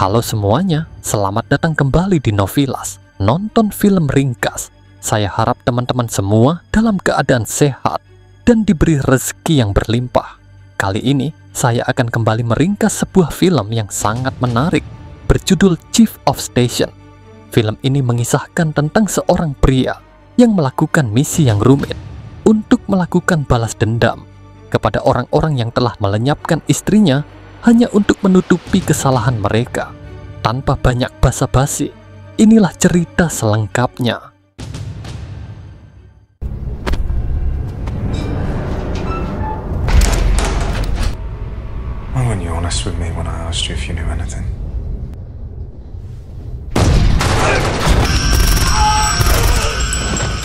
Halo semuanya, selamat datang kembali di Novilas, nonton film ringkas. Saya harap teman-teman semua dalam keadaan sehat dan diberi rezeki yang berlimpah. Kali ini, saya akan kembali meringkas sebuah film yang sangat menarik, berjudul Chief of Station. Film ini mengisahkan tentang seorang pria yang melakukan misi yang rumit untuk melakukan balas dendam kepada orang-orang yang telah melenyapkan istrinya hanya untuk menutupi kesalahan mereka. Tanpa banyak basa-basi, inilah cerita selengkapnya. Why weren't you honest with me when I asked you if you knew anything?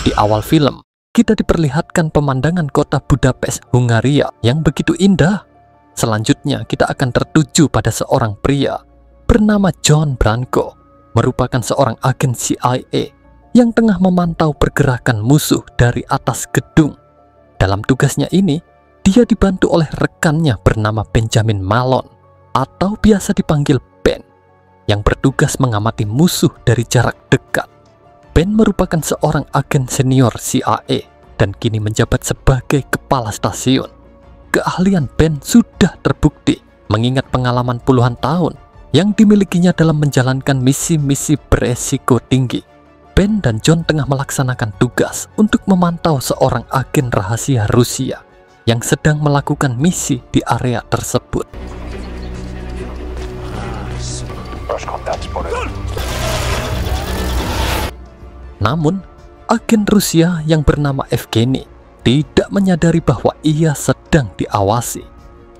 Di awal film, kita diperlihatkan pemandangan kota Budapest, Hungaria yang begitu indah. Selanjutnya, kita akan tertuju pada seorang pria bernama John Branco, merupakan seorang agen CIA yang tengah memantau pergerakan musuh dari atas gedung. Dalam tugasnya ini, dia dibantu oleh rekannya bernama Benjamin Malone, atau biasa dipanggil Ben, yang bertugas mengamati musuh dari jarak dekat. Ben merupakan seorang agen senior CIA dan kini menjabat sebagai kepala stasiun. Keahlian Ben sudah terbukti mengingat pengalaman puluhan tahun yang dimilikinya dalam menjalankan misi-misi beresiko tinggi. Ben dan John tengah melaksanakan tugas untuk memantau seorang agen rahasia Rusia yang sedang melakukan misi di area tersebut. Namun, agen Rusia yang bernama Evgeny tidak menyadari bahwa ia sedang diawasi.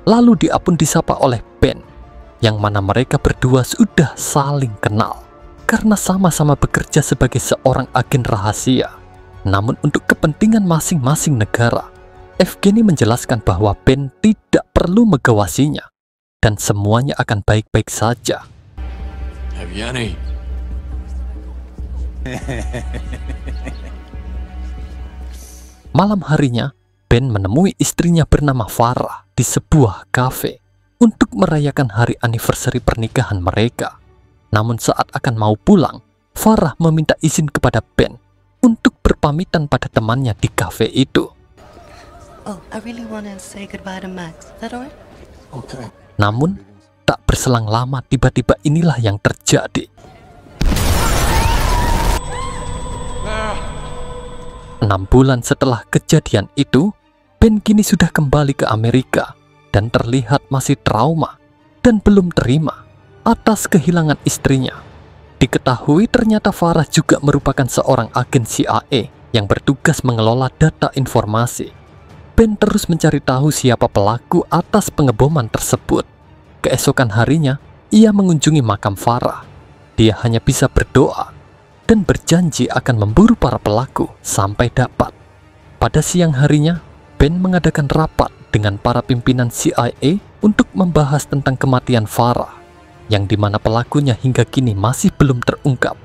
Lalu dia pun disapa oleh Ben, yang mana mereka berdua sudah saling kenal karena sama-sama bekerja sebagai seorang agen rahasia. Namun untuk kepentingan masing-masing negara, Evgeny menjelaskan bahwa Ben tidak perlu megawasinya dan semuanya akan baik-baik saja. Evgeny. Malam harinya, Ben menemui istrinya bernama Farah di sebuah kafe untuk merayakan hari anniversary pernikahan mereka. Namun saat akan mau pulang, Farah meminta izin kepada Ben untuk berpamitan pada temannya di kafe itu. Oh, I really want to say goodbye to Max. Is that alright? Okay. Namun, tak berselang lama tiba-tiba inilah yang terjadi. 6 bulan setelah kejadian itu, Ben kini sudah kembali ke Amerika dan terlihat masih trauma dan belum terima atas kehilangan istrinya. Diketahui ternyata Farah juga merupakan seorang agen CIA yang bertugas mengelola data informasi. Ben terus mencari tahu siapa pelaku atas pengeboman tersebut. Keesokan harinya, ia mengunjungi makam Farah. Dia hanya bisa berdoa dan berjanji akan memburu para pelaku sampai dapat. Pada siang harinya, Ben mengadakan rapat dengan para pimpinan CIA untuk membahas tentang kematian Farah, yang dimana pelakunya hingga kini masih belum terungkap.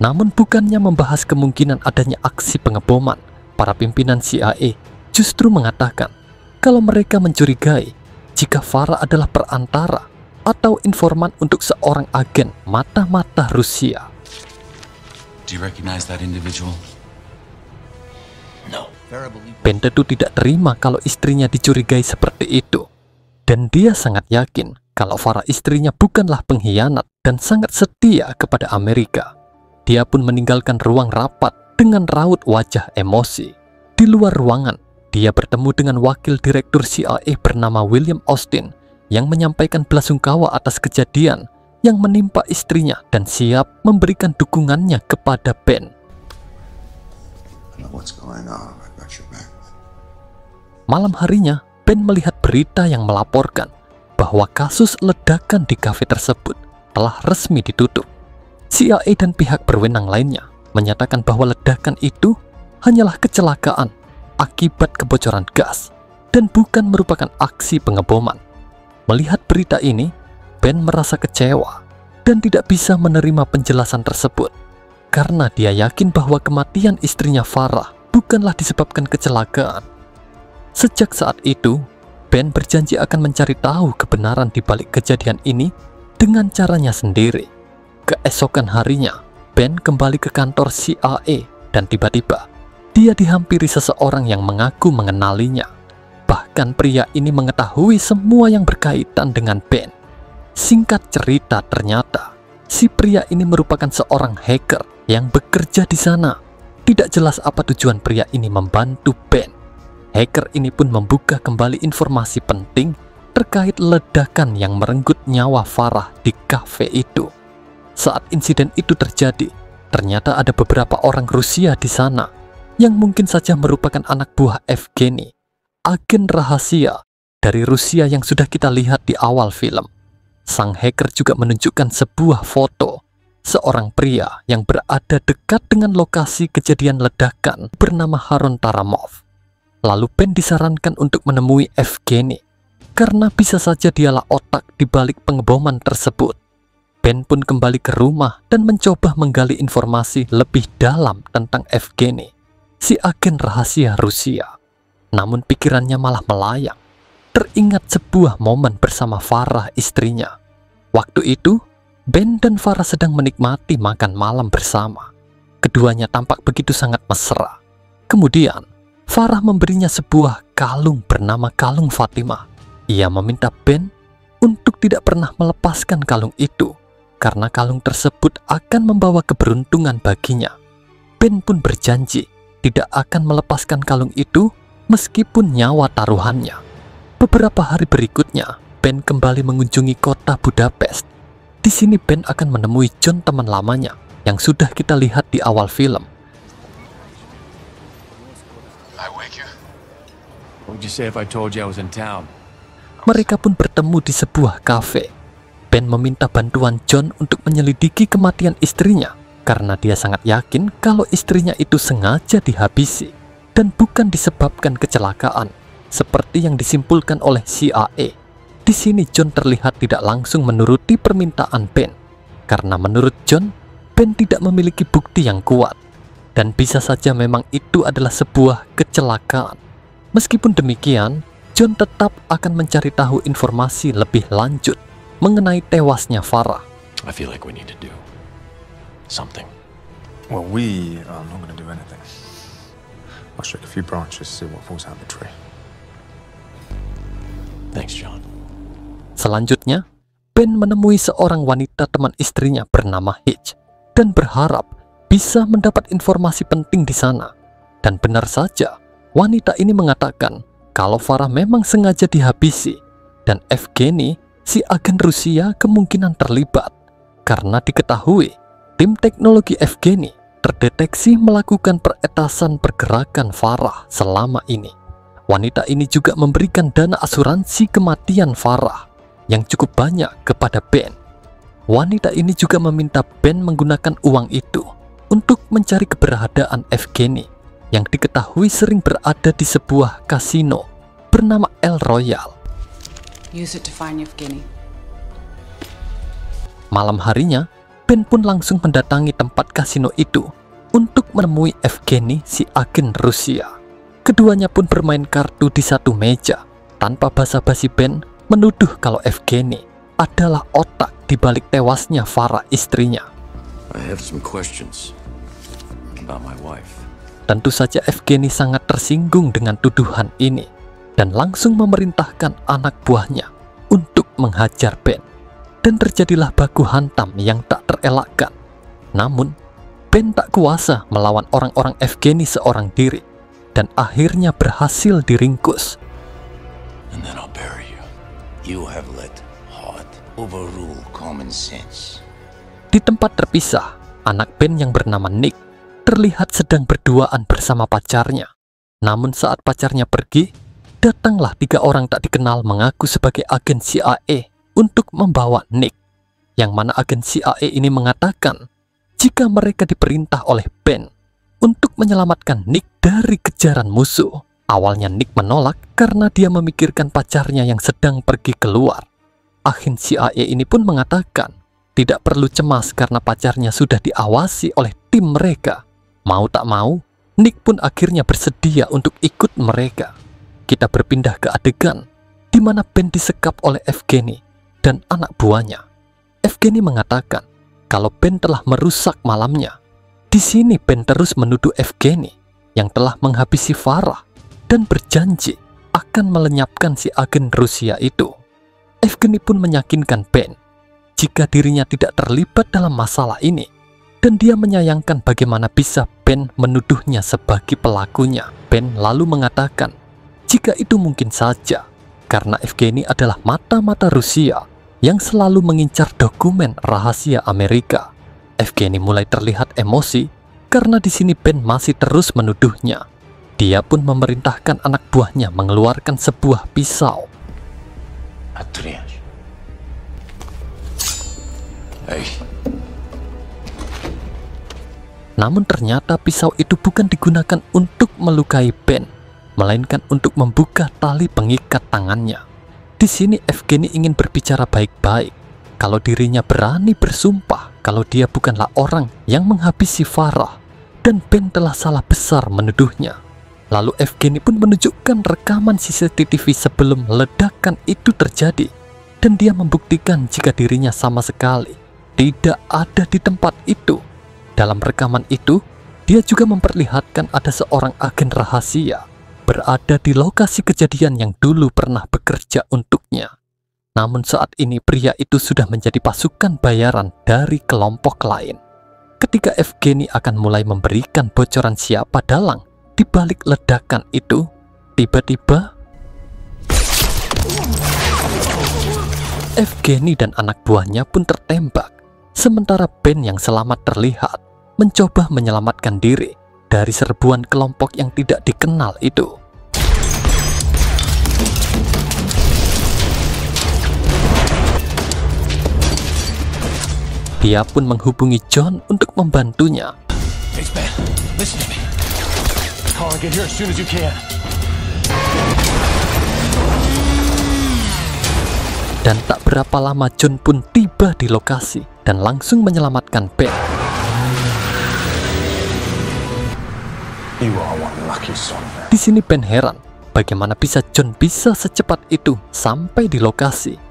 Namun bukannya membahas kemungkinan adanya aksi pengeboman, para pimpinan CIA justru mengatakan kalau mereka mencurigai jika Farah adalah perantara atau informan untuk seorang agen mata-mata Rusia. Do you recognize that individual? No. Ben tentu tidak terima kalau istrinya dicurigai seperti itu. Dan dia sangat yakin kalau Farah istrinya bukanlah pengkhianat dan sangat setia kepada Amerika. Dia pun meninggalkan ruang rapat dengan raut wajah emosi. Di luar ruangan, dia bertemu dengan wakil direktur CIA bernama William Austin yang menyampaikan belasungkawa atas kejadian yang menimpa istrinya dan siap memberikan dukungannya kepada Ben. Malam harinya, Ben melihat berita yang melaporkan bahwa kasus ledakan di kafe tersebut telah resmi ditutup. CIA dan pihak berwenang lainnya menyatakan bahwa ledakan itu hanyalah kecelakaan akibat kebocoran gas dan bukan merupakan aksi pengeboman. Melihat berita ini, Ben merasa kecewa dan tidak bisa menerima penjelasan tersebut karena dia yakin bahwa kematian istrinya Farah bukanlah disebabkan kecelakaan. Sejak saat itu, Ben berjanji akan mencari tahu kebenaran di balik kejadian ini dengan caranya sendiri. Keesokan harinya, Ben kembali ke kantor CIA dan tiba-tiba dia dihampiri seseorang yang mengaku mengenalinya. Bahkan pria ini mengetahui semua yang berkaitan dengan Ben. Singkat cerita, ternyata si pria ini merupakan seorang hacker yang bekerja di sana. Tidak jelas apa tujuan pria ini membantu Ben. Hacker ini pun membuka kembali informasi penting terkait ledakan yang merenggut nyawa Farah di kafe itu. Saat insiden itu terjadi, ternyata ada beberapa orang Rusia di sana yang mungkin saja merupakan anak buah Evgeny, agen rahasia dari Rusia yang sudah kita lihat di awal film. Sang hacker juga menunjukkan sebuah foto seorang pria yang berada dekat dengan lokasi kejadian ledakan bernama Haron Taramov. Lalu Ben disarankan untuk menemui Evgeny karena bisa saja dialah otak di balik pengeboman tersebut. Ben pun kembali ke rumah dan mencoba menggali informasi lebih dalam tentang Evgeny, si agen rahasia Rusia. Namun pikirannya malah melayang. Teringat sebuah momen bersama Farah, istrinya. Waktu itu, Ben dan Farah sedang menikmati makan malam bersama. Keduanya tampak begitu sangat mesra. Kemudian, Farah memberinya sebuah kalung bernama kalung Fatimah. Ia meminta Ben untuk tidak pernah melepaskan kalung itu, karena kalung tersebut akan membawa keberuntungan baginya. Ben pun berjanji tidak akan melepaskan kalung itu meskipun nyawa taruhannya. Beberapa hari berikutnya, Ben kembali mengunjungi kota Budapest. Di sini Ben akan menemui John, teman lamanya yang sudah kita lihat di awal film. What'd you say if I told you I was in town? Mereka pun bertemu di sebuah kafe. Ben meminta bantuan John untuk menyelidiki kematian istrinya karena dia sangat yakin kalau istrinya itu sengaja dihabisi dan bukan disebabkan kecelakaan seperti yang disimpulkan oleh CIA. Di sini John terlihat tidak langsung menuruti permintaan Ben karena menurut John, Ben tidak memiliki bukti yang kuat dan bisa saja memang itu adalah sebuah kecelakaan. Meskipun demikian, John tetap akan mencari tahu informasi lebih lanjut mengenai tewasnya Farah. I feel like we need to do something. Well, we are not going to do anything. I'll shake a few branches, see what falls out of the tree. Thanks, John. Selanjutnya, Ben menemui seorang wanita teman istrinya bernama Hitch dan berharap bisa mendapat informasi penting di sana. Dan benar saja, wanita ini mengatakan kalau Farah memang sengaja dihabisi dan Evgeny, si agen Rusia, kemungkinan terlibat karena diketahui tim teknologi Evgeny terdeteksi melakukan peretasan pergerakan Farah selama ini. Wanita ini juga memberikan dana asuransi kematian Farah yang cukup banyak kepada Ben. Wanita ini juga meminta Ben menggunakan uang itu untuk mencari keberadaan Evgeny yang diketahui sering berada di sebuah kasino bernama El Royal. Use it to find Evgeny. Malam harinya, Ben pun langsung mendatangi tempat kasino itu untuk menemui Evgeny, si agen Rusia. Keduanya pun bermain kartu di satu meja. Tanpa basa-basi, Ben menuduh kalau Evgeny adalah otak di balik tewasnya Farah, istrinya. I have some questions about my wife. Tentu saja Evgeny sangat tersinggung dengan tuduhan ini dan langsung memerintahkan anak buahnya untuk menghajar Ben. Dan terjadilah baku hantam yang tak terelakkan. Namun, Ben tak kuasa melawan orang-orang Evgeny seorang diri dan akhirnya berhasil diringkus. And then I'll bury you. You have let heart overrule common sense. Di tempat terpisah, anak Ben yang bernama Nick terlihat sedang berduaan bersama pacarnya. Namun saat pacarnya pergi, datanglah 3 orang tak dikenal mengaku sebagai agen CIA untuk membawa Nick. Yang mana agen CIA ini mengatakan jika mereka diperintah oleh Ben untuk menyelamatkan Nick dari kejaran musuh. Awalnya Nick menolak karena dia memikirkan pacarnya yang sedang pergi keluar. Agen CIA ini pun mengatakan tidak perlu cemas karena pacarnya sudah diawasi oleh tim mereka. Mau tak mau, Nick pun akhirnya bersedia untuk ikut mereka. Kita berpindah ke adegan di mana Ben disekap oleh Evgeny dan anak buahnya. Evgeny mengatakan kalau Ben telah merusak malamnya. Di sini Ben terus menuduh Evgeny yang telah menghabisi Farah dan berjanji akan melenyapkan si agen Rusia itu. Evgeny pun meyakinkan Ben jika dirinya tidak terlibat dalam masalah ini, dan dia menyayangkan bagaimana bisa Ben menuduhnya sebagai pelakunya. Ben lalu mengatakan jika itu mungkin saja karena Evgeny adalah mata-mata Rusia yang selalu mengincar dokumen rahasia Amerika. Evgeny mulai terlihat emosi karena di sini Ben masih terus menuduhnya. Dia pun memerintahkan anak buahnya mengeluarkan sebuah pisau. Atrias. Hey. Namun ternyata pisau itu bukan digunakan untuk melukai Ben, melainkan untuk membuka tali pengikat tangannya. Di sini Evgeny ingin berbicara baik-baik, kalau dirinya berani bersumpah kalau dia bukanlah orang yang menghabisi Farah, dan Ben telah salah besar menuduhnya. Lalu Evgeny pun menunjukkan rekaman CCTV sebelum ledakan itu terjadi, dan dia membuktikan jika dirinya sama sekali tidak ada di tempat itu. Dalam rekaman itu, dia juga memperlihatkan ada seorang agen rahasia berada di lokasi kejadian yang dulu pernah bekerja untuknya. Namun saat ini pria itu sudah menjadi pasukan bayaran dari kelompok lain. Ketika Evgeny akan mulai memberikan bocoran siapa dalang di balik ledakan itu, tiba-tiba Evgeny dan anak buahnya pun tertembak, sementara Ben yang selamat terlihat mencoba menyelamatkan diri dari serbuan kelompok yang tidak dikenal itu. Dia pun menghubungi John untuk membantunya. Hey, Ben, listen to me. Call and get here as soon as you can. Dan tak berapa lama John pun tiba di lokasi dan langsung menyelamatkan Ben. You are one lucky son, man. Di sini Ben heran bagaimana bisa John bisa secepat itu sampai di lokasi.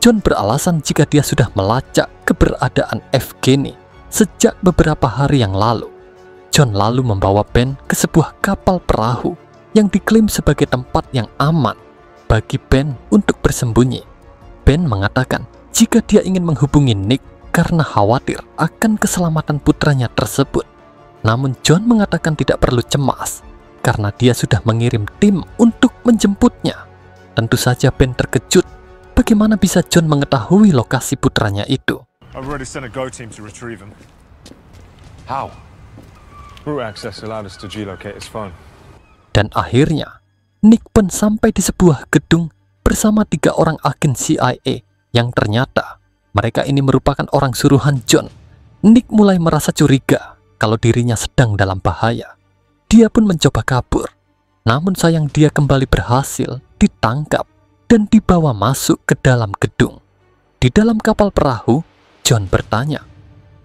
John beralasan jika dia sudah melacak keberadaan Evgeny sejak beberapa hari yang lalu. John lalu membawa Ben ke sebuah kapal perahu yang diklaim sebagai tempat yang aman bagi Ben untuk bersembunyi. Ben mengatakan jika dia ingin menghubungi Nick karena khawatir akan keselamatan putranya tersebut. Namun John mengatakan tidak perlu cemas karena dia sudah mengirim tim untuk menjemputnya. Tentu saja Ben terkejut bagaimana bisa John mengetahui lokasi putranya itu. I've already sent a Go team to retrieve him. How? Route access allowed us to gelocate his phone. Dan akhirnya Nick pun sampai di sebuah gedung bersama 3 orang agen CIA yang ternyata mereka ini merupakan orang suruhan John. Nick mulai merasa curiga kalau dirinya sedang dalam bahaya. Dia pun mencoba kabur, namun sayang dia kembali berhasil ditangkap dan dibawa masuk ke dalam gedung. Di dalam kapal perahu, John bertanya,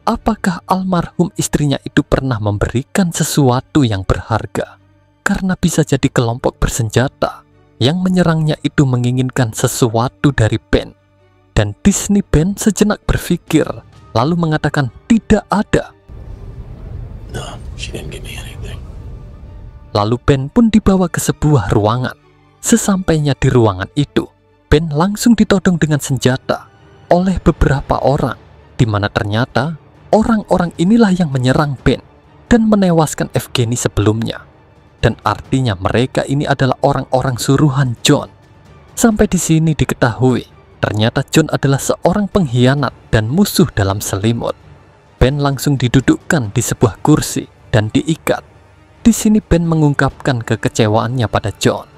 apakah almarhum istrinya itu pernah memberikan sesuatu yang berharga? Karena bisa jadi kelompok bersenjata yang menyerangnya itu menginginkan sesuatu dari Ben. Dan Disney Ben sejenak berpikir, lalu mengatakan tidak ada. No, she didn't give me anything. Lalu Ben pun dibawa ke sebuah ruangan. Sesampainya di ruangan itu, Ben langsung ditodong dengan senjata oleh beberapa orang, di mana ternyata orang-orang inilah yang menyerang Ben dan menewaskan Evgeny sebelumnya. Dan artinya mereka ini adalah orang-orang suruhan John. Sampai di sini diketahui, ternyata John adalah seorang pengkhianat dan musuh dalam selimut. Ben langsung didudukkan di sebuah kursi dan diikat. Di sini Ben mengungkapkan kekecewaannya pada John,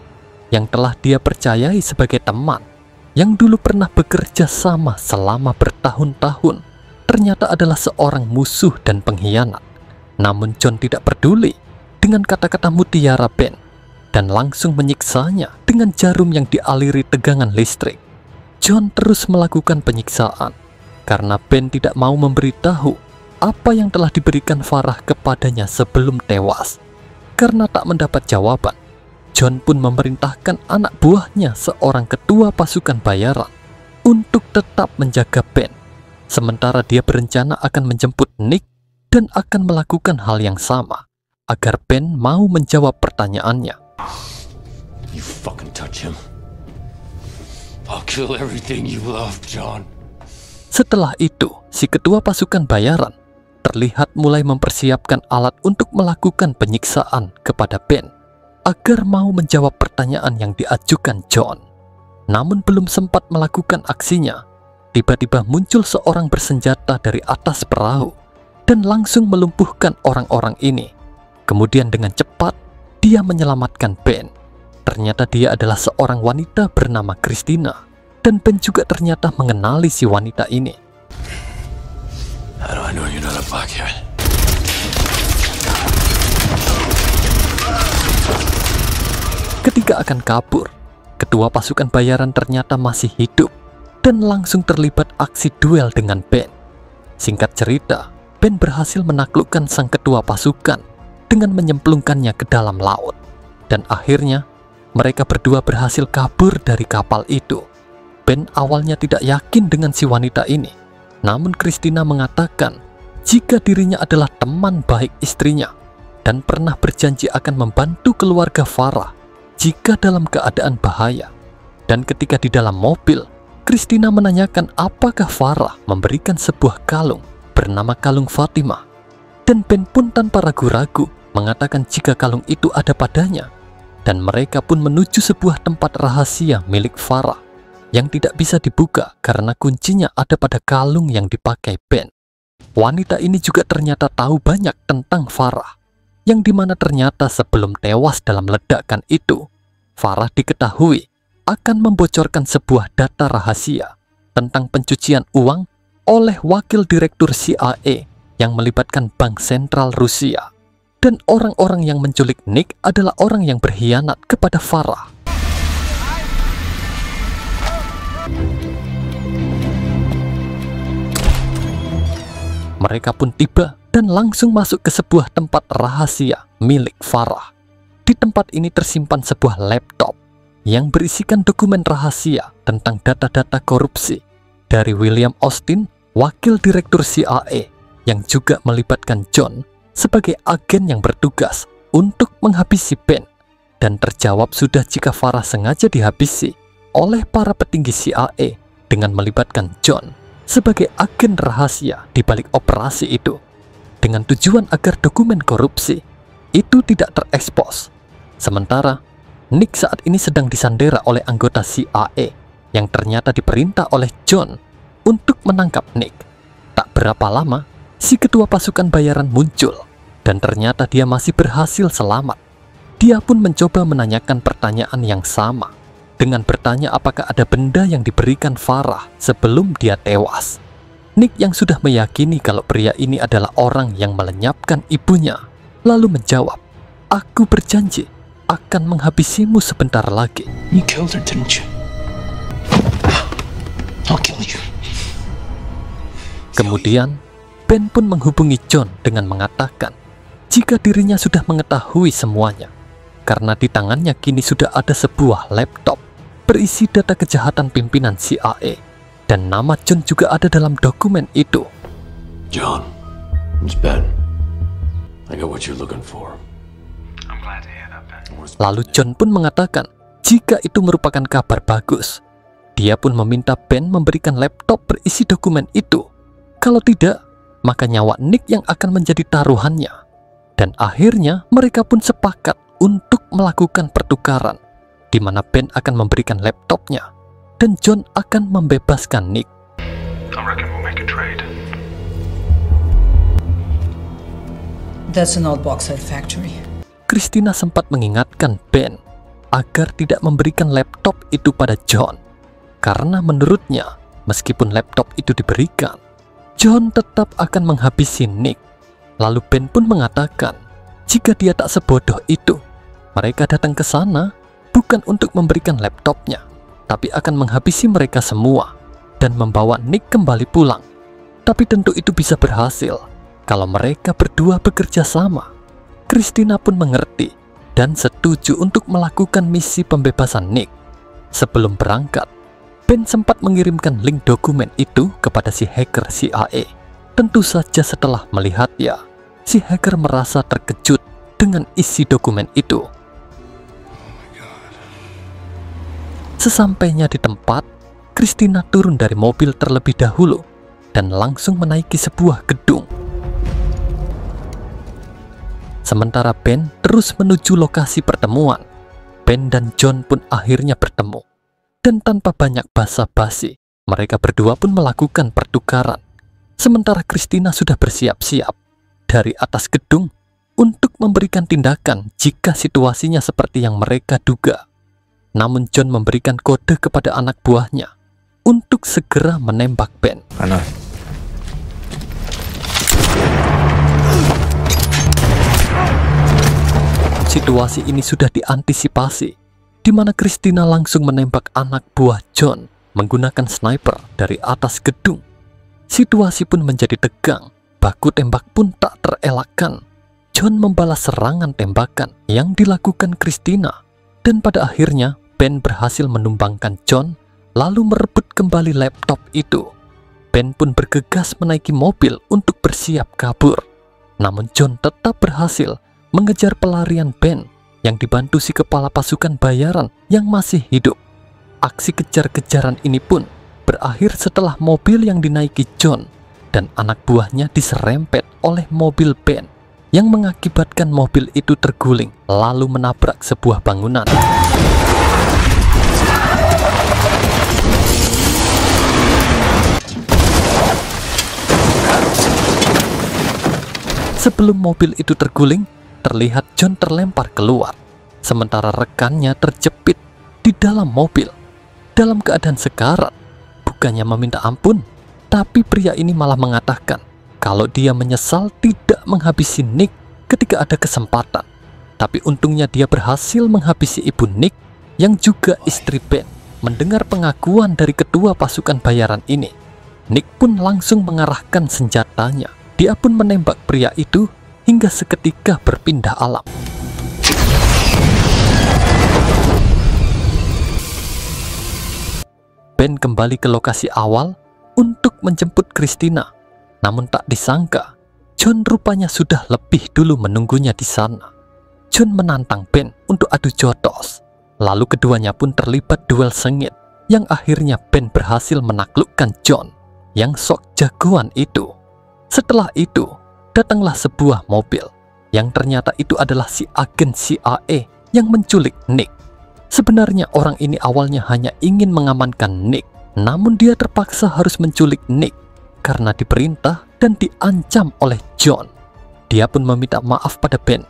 yang telah dia percayai sebagai teman, yang dulu pernah bekerja sama selama bertahun-tahun, ternyata adalah seorang musuh dan pengkhianat. Namun John tidak peduli dengan kata-kata mutiara Ben, dan langsung menyiksanya dengan jarum yang dialiri tegangan listrik. John terus melakukan penyiksaan, karena Ben tidak mau memberitahu apa yang telah diberikan Farah kepadanya sebelum tewas. Karena tak mendapat jawaban, John pun memerintahkan anak buahnya, seorang ketua pasukan bayaran, untuk tetap menjaga Ben Sementara dia berencana akan menjemput Nick dan akan melakukan hal yang sama agar Ben mau menjawab pertanyaannya. You fucking touch him, I'll kill everything you love, John. Setelah itu, si ketua pasukan bayaran terlihat mulai mempersiapkan alat untuk melakukan penyiksaan kepada Ben agar mau menjawab pertanyaan yang diajukan John. Namun belum sempat melakukan aksinya, tiba-tiba muncul seorang bersenjata dari atas perahu dan langsung melumpuhkan orang-orang ini. Kemudian dengan cepat, dia menyelamatkan Ben. Ternyata dia adalah seorang wanita bernama Christina, dan Ben juga ternyata mengenali si wanita ini. How do I know you're not a blackhead? Ketika akan kabur, ketua pasukan bayaran ternyata masih hidup dan langsung terlibat aksi duel dengan Ben. Singkat cerita, Ben berhasil menaklukkan sang ketua pasukan dengan menyemplungkannya ke dalam laut. Dan akhirnya, mereka berdua berhasil kabur dari kapal itu. Ben awalnya tidak yakin dengan si wanita ini. Namun Christina mengatakan jika dirinya adalah teman baik istrinya dan pernah berjanji akan membantu keluarga Farah jika dalam keadaan bahaya. Dan ketika di dalam mobil, Christina menanyakan apakah Farah memberikan sebuah kalung bernama kalung Fatimah. Dan Ben pun tanpa ragu-ragu mengatakan jika kalung itu ada padanya. Dan mereka pun menuju sebuah tempat rahasia milik Farah yang tidak bisa dibuka karena kuncinya ada pada kalung yang dipakai Ben. Wanita ini juga ternyata tahu banyak tentang Farah, yang dimana ternyata sebelum tewas dalam ledakan itu, Farah diketahui akan membocorkan sebuah data rahasia tentang pencucian uang oleh wakil direktur CIA yang melibatkan Bank Sentral Rusia. Dan orang-orang yang menculik Nick adalah orang yang berkhianat kepada Farah. Mereka pun tiba dan langsung masuk ke sebuah tempat rahasia milik Farah. Di tempat ini tersimpan sebuah laptop yang berisikan dokumen rahasia tentang data-data korupsi dari William Austin, wakil direktur CIA, yang juga melibatkan John sebagai agen yang bertugas untuk menghabisi Ben. Dan terjawab sudah jika Farah sengaja dihabisi oleh para petinggi CIA dengan melibatkan John sebagai agen rahasia di balik operasi itu, dengan tujuan agar dokumen korupsi itu tidak terekspos. Sementara Nick saat ini sedang disandera oleh anggota CIA yang ternyata diperintah oleh John untuk menangkap Nick. Tak berapa lama, si ketua pasukan bayaran muncul dan ternyata dia masih berhasil selamat. Dia pun mencoba menanyakan pertanyaan yang sama dengan bertanya apakah ada benda yang diberikan Farah sebelum dia tewas. Nick yang sudah meyakini kalau pria ini adalah orang yang melenyapkan ibunya, lalu menjawab, "Aku berjanji akan menghabisimu sebentar lagi." You killed her, didn't you? I'll kill you. Kemudian, Ben pun menghubungi John dengan mengatakan jika dirinya sudah mengetahui semuanya, karena di tangannya kini sudah ada sebuah laptop berisi data kejahatan pimpinan CIA, dan nama John juga ada dalam dokumen itu. John, it's Ben. I got what you're looking for. I'm glad to hear that, Ben. Lalu John pun mengatakan jika itu merupakan kabar bagus. Dia pun meminta Ben memberikan laptop berisi dokumen itu. Kalau tidak, maka nyawa Nick yang akan menjadi taruhannya. Dan akhirnya mereka pun sepakat untuk melakukan pertukaran, di mana Ben akan memberikan laptopnya dan John akan membebaskan Nick. I reckon we'll make a trade. That's an old bauxite factory. Christina sempat mengingatkan Ben agar tidak memberikan laptop itu pada John, karena menurutnya meskipun laptop itu diberikan, John tetap akan menghabisi Nick. Lalu Ben pun mengatakan jika dia tak sebodoh itu, mereka datang ke sana bukan untuk memberikan laptopnya, tapi akan menghabisi mereka semua dan membawa Nick kembali pulang. Tapi tentu itu bisa berhasil kalau mereka berdua bekerja sama. Christina pun mengerti dan setuju untuk melakukan misi pembebasan Nick. Sebelum berangkat, Ben sempat mengirimkan link dokumen itu kepada si hacker CIA. Tentu saja setelah melihatnya, si hacker merasa terkejut dengan isi dokumen itu. Sesampainya di tempat, Christina turun dari mobil terlebih dahulu dan langsung menaiki sebuah gedung. Sementara Ben terus menuju lokasi pertemuan, Ben dan John pun akhirnya bertemu. Dan tanpa banyak basa-basi, mereka berdua pun melakukan pertukaran. Sementara Christina sudah bersiap-siap dari atas gedung untuk memberikan tindakan jika situasinya seperti yang mereka duga. Namun John memberikan kode kepada anak buahnya untuk segera menembak Ben. Situasi ini sudah diantisipasi, di mana Christina langsung menembak anak buah John menggunakan sniper dari atas gedung. Situasi pun menjadi tegang, baku tembak pun tak terelakkan. John membalas serangan tembakan yang dilakukan Christina, dan pada akhirnya Ben berhasil menumbangkan John, lalu merebut kembali laptop itu. Ben pun bergegas menaiki mobil untuk bersiap kabur. Namun John tetap berhasil mengejar pelarian Ben yang dibantu si kepala pasukan bayaran yang masih hidup. Aksi kejar-kejaran ini pun berakhir setelah mobil yang dinaiki John dan anak buahnya diserempet oleh mobil Ben, yang mengakibatkan mobil itu terguling lalu menabrak sebuah bangunan. Sebelum mobil itu terguling, terlihat John terlempar keluar, sementara rekannya terjepit di dalam mobil. Dalam keadaan sekarat, bukannya meminta ampun, tapi pria ini malah mengatakan kalau dia menyesal tidak menghabisi Nick ketika ada kesempatan. Tapi untungnya dia berhasil menghabisi ibu Nick yang juga istri Ben. Mendengar pengakuan dari ketua pasukan bayaran ini, Nick pun langsung mengarahkan senjatanya. Dia pun menembak pria itu hingga seketika berpindah alam. Ben kembali ke lokasi awal untuk menjemput Christina. Namun tak disangka, John rupanya sudah lebih dulu menunggunya di sana. John menantang Ben untuk adu jotos. Lalu keduanya pun terlibat duel sengit, yang akhirnya Ben berhasil menaklukkan John yang sok jagoan itu. Setelah itu, datanglah sebuah mobil yang ternyata itu adalah si agen CIA yang menculik Nick. Sebenarnya orang ini awalnya hanya ingin mengamankan Nick, namun dia terpaksa harus menculik Nick karena diperintah dan diancam oleh John. Dia pun meminta maaf pada Ben.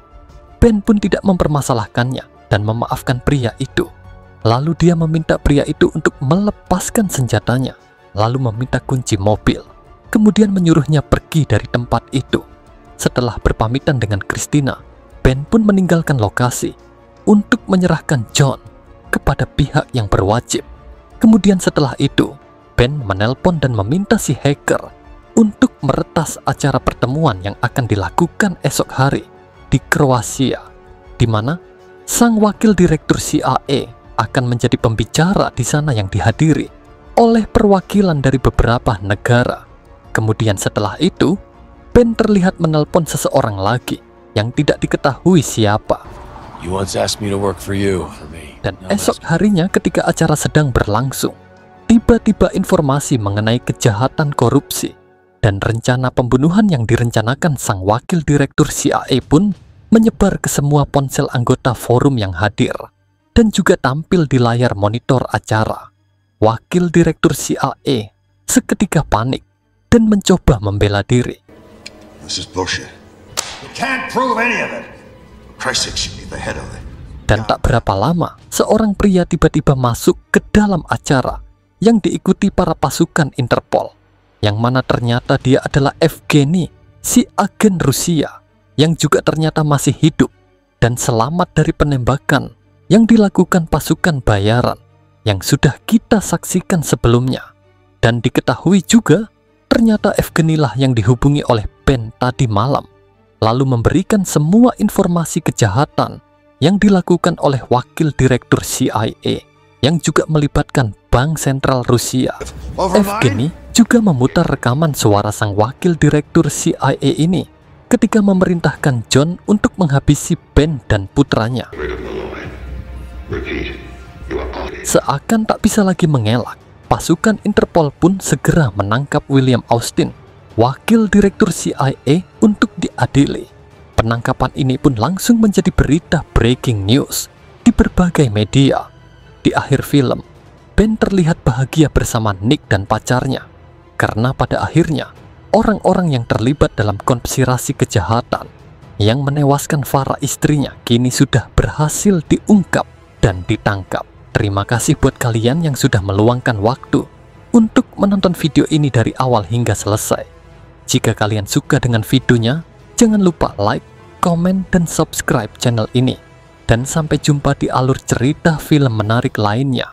Ben pun tidak mempermasalahkannya dan memaafkan pria itu. Lalu dia meminta pria itu untuk melepaskan senjatanya, lalu meminta kunci mobil. Kemudian menyuruhnya pergi dari tempat itu. Setelah berpamitan dengan Christina, Ben pun meninggalkan lokasi untuk menyerahkan John kepada pihak yang berwajib. Kemudian setelah itu, Ben menelpon dan meminta si hacker untuk meretas acara pertemuan yang akan dilakukan esok hari di Kroasia, di mana sang wakil direktur CIA akan menjadi pembicara di sana yang dihadiri oleh perwakilan dari beberapa negara. Kemudian setelah itu, Ben terlihat menelpon seseorang lagi yang tidak diketahui siapa. Dan esok harinya ketika acara sedang berlangsung, tiba-tiba informasi mengenai kejahatan korupsi dan rencana pembunuhan yang direncanakan sang wakil direktur CIA pun menyebar ke semua ponsel anggota forum yang hadir dan juga tampil di layar monitor acara. Wakil direktur CIA seketika panik dan mencoba membela diri. Dan tak berapa lama, seorang pria tiba-tiba masuk ke dalam acara yang diikuti para pasukan Interpol, yang mana ternyata dia adalah Evgeny, si agen Rusia, yang juga ternyata masih hidup dan selamat dari penembakan yang dilakukan pasukan bayaran yang sudah kita saksikan sebelumnya. Dan diketahui juga, ternyata Evgeny lah yang dihubungi oleh Ben tadi malam, lalu memberikan semua informasi kejahatan yang dilakukan oleh wakil direktur CIA yang juga melibatkan Bank Sentral Rusia. Evgeny juga memutar rekaman suara sang wakil direktur CIA ini ketika memerintahkan John untuk menghabisi Ben dan putranya. Seakan tak bisa lagi mengelak, pasukan Interpol pun segera menangkap William Austin, wakil direktur CIA, untuk diadili. Penangkapan ini pun langsung menjadi berita breaking news di berbagai media. Di akhir film, Ben terlihat bahagia bersama Nick dan pacarnya, karena pada akhirnya orang-orang yang terlibat dalam konspirasi kejahatan yang menewaskan Farah istrinya kini sudah berhasil diungkap dan ditangkap. Terima kasih buat kalian yang sudah meluangkan waktu untuk menonton video ini dari awal hingga selesai. Jika kalian suka dengan videonya, jangan lupa like, komen, dan subscribe channel ini. Dan sampai jumpa di alur cerita film menarik lainnya.